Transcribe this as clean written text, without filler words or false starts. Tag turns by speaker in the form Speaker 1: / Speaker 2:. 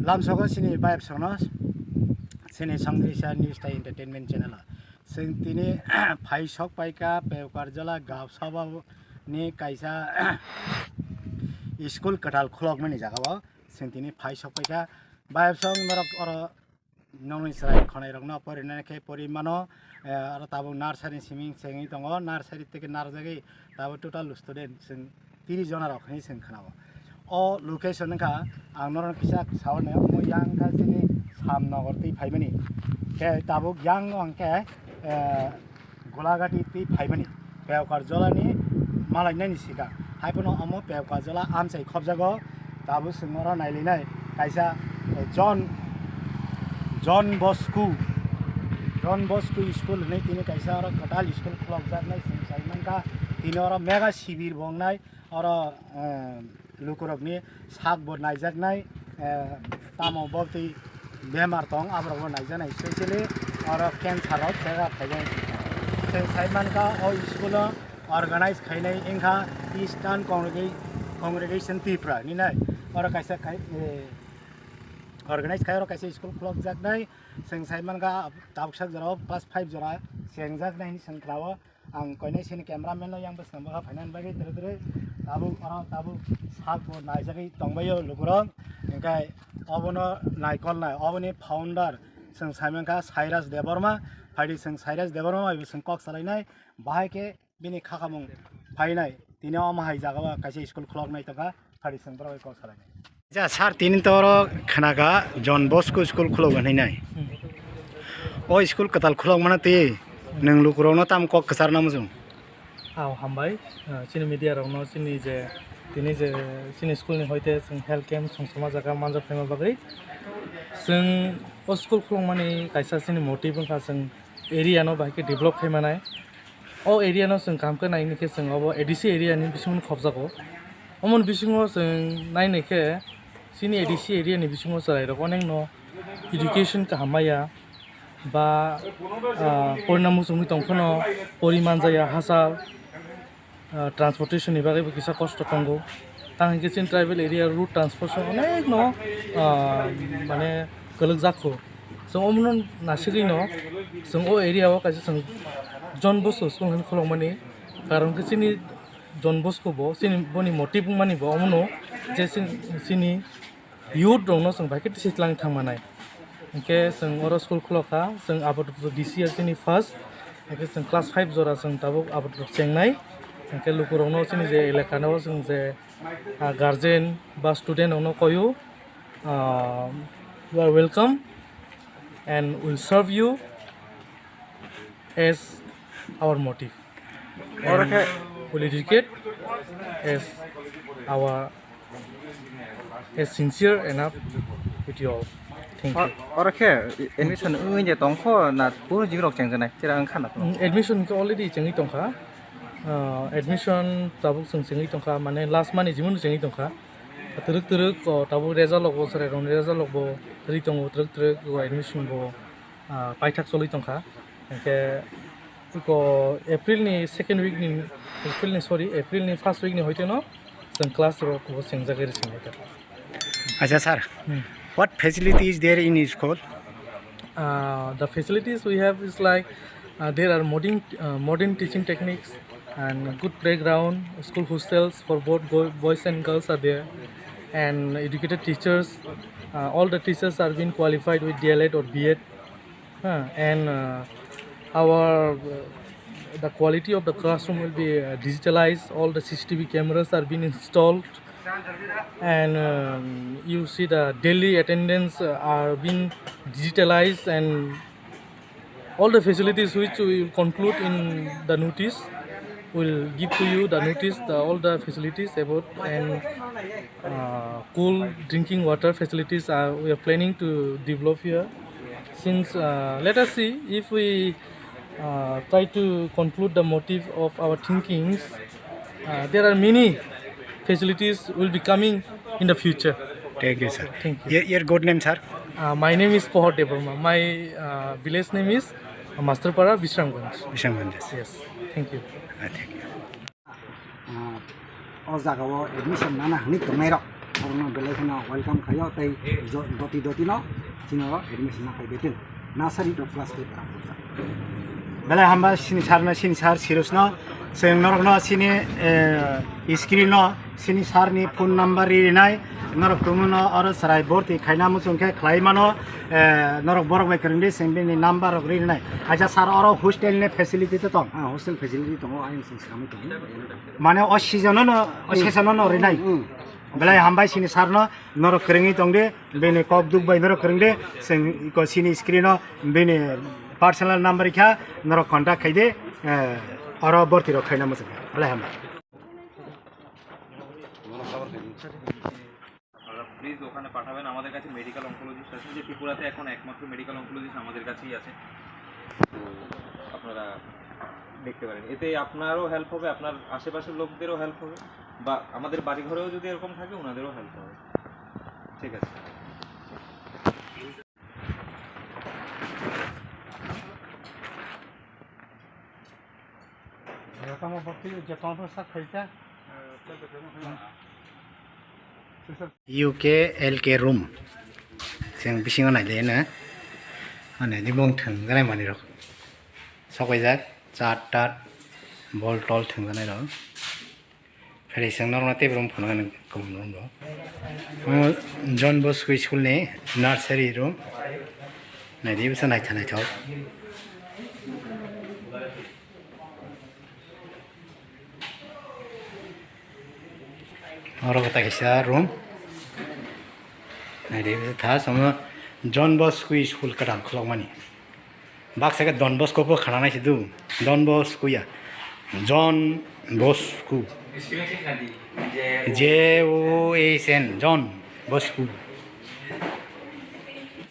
Speaker 1: Lamsogo sini vibe sonos sini sangdrisa news ta entertainment channel sing tini phai sok paika Pekuarjala gaw sabha ni kaisa school kwtal khulok mani jaga ba sing tini phai sok paika vibe song norok oro nongni srai khonai rok no porina ke porimano aro tabu nursery siming sengi tongo nursery teke narjagi tabu total student sing 30 jona rok ni sing khanao o location ka angnoron kisa sawane mo yang ka sini samnogor ti phaimani ke tabu yang angke golagati ti phaimani Pekuarjala ni malai nai sika haipono amo Pekuarjala amchaio khobjago tabu singora nailinai kaisa John Bosco school nei tini kaisa aro kwtal school khulok jaknai singsaimang ka tini aro mega shibir bongnai aro lukurokni sak bo naijaknai tamo bokti bemar tong abrok naijaknai especially aro cancer rok jaga phaigai singsaimang ka o school organize khainai engkha Eastern congregation Tripura ni nai aro kaisa organize khai aro kaisa school khulok jaknai singsaimang ka tabsak jara class 5 jara sengjak nai singkrawo ang koinai sini cameraman lo yang besam ba phainan bagi tere tabu sak bo naijagi tongbayo lukurong engkai obono naikol nai oboni founder singsaimang ka Cyrus Deborma phaidi sing Cyrus Deborma bi sing kok salainai bahai bini khakamung phainai tini amahai jaga kaisa school khulok nai toka phaidi sing bro kok salainai ja sar tini toro khanaga John Bosco school khulok nai o school kwtal khulok mana ti nang lukurong tam kok kesar namujung
Speaker 2: hambai sini media rok no sini je tini je sini school ni hoite sing health camp songsoma jaga manja phema bagai sing o school khulok mani kaisa sini motive ka sing area no bahike develop khaimanai o area no sing kam ka nai ni ke sing obo ADC area ni bisung khobjago omon bisungo sing nai ne ke sini ADC area ni bisungo sarai rok onek no education ka hamaya ba porinamu sumi tongkhono poriman jaya hasal transportation ni bagay kisa kosto tongo tang kisin tribal area route transportation onek no mane kolok jakho so omnon nasiri no sing o area o kaisa sing John Bosco school khulok mani karon kisini John Bosco bo sini boni motive mani bo omno je sini youth rong no sing baike tisitlang thangmanai ke sing oro school khuloka sing abot DC sini first ke sing class 5 jora sing tabuk abot chengnai ke lukurong no sini je elakano sing je guardian ba student no koyu you are welcome and will serve you as our motive and will educate as our as sincere enough with you all. Thank you.
Speaker 3: Okay, admission unje tongkho na puro jigrok chengjanai chirang khana
Speaker 2: admission ko already chengi tongkha admission tabuk chengi tongkha mane last month jimun chengi tongkha turuk ko tabu result lobo sare ron result lobo ri tongo turuk ko admission bo paithak choli tongkha ke ko April ni second week ni April ni first week ni hoite no sen class ro ko sengjagir singaita
Speaker 1: acha sir what facility is there in school
Speaker 2: the facilities we have is like there are modern teaching techniques and good playground school hostels for both boys and girls are there and educated teachers all the teachers are being qualified with DLED or B.Ed and the quality of the classroom will be digitalized all the CCTV cameras are being installed and you see the daily attendance are being digitalized and all the facilities which we will conclude in the notice will give to you the notice all the facilities about and cool drinking water facilities we are planning to develop here since let us see if we try to conclude the motive of our thinkings there are many facilities will be coming in the future.
Speaker 1: Thank you sir.
Speaker 2: Thank you.
Speaker 1: Your good name sir?
Speaker 2: My name is Pohor Deborma. My village name is Masterpara Bisramganj. Yes. Thank you.
Speaker 1: Thank you. O jaga o admission nana hani tongnai rok
Speaker 4: orang belai kena welcome kaya tai doti no sini admission nak betul nursery to class 2 orang
Speaker 1: belai hamba sini sar serius no seng norok no sini screen no sini sar ni phone number ri nai norok tumu no aro sarai borti khaina musung ke khlaima no norok borok bai kerende seng ni number ri nai aja sar aro hostel ne facility to tong
Speaker 4: hostel facility to ain sing kami to
Speaker 1: mane o season no ri nai belai hambai sini sar no norok kerengi tong de bene kok duk bai norok kerende seng ko sini screen no bene personal number kha norok contact khaide aro borti ro khaina musung belai hamba
Speaker 3: please ওখানে পাঠাবেন আমাদের কাছে medical oncologist আছে যে ত্রিপুরাতে এখন একমাত্র medical oncologist আমাদের কাছেই আছে তো আপনারা দেখতে পারেন এতে আপনারও হেল্প হবে আপনার আশেপাশের লোকদেরও হেল্প হবে বা আমাদের বাড়ি ঘরেও যদি এরকম থাকে ওনাদেরও হেল্প হবে ঠিক আছে
Speaker 1: UKLK room sing bising nai le na ane ni bong thang ganai mani ro sokai jak chat tat bol tol thang ganai ro phari sang nor na te room phone gan kom room ro John Bosco school ne nursery room nai di bisa nai thanai thau aro kata kisa room nai di bisa tha sama John Bosco school ka dang khlok mani bak sa ka Don Bosco po khana nai sidu Don Bosco ya John Bosco JOSN John Bosco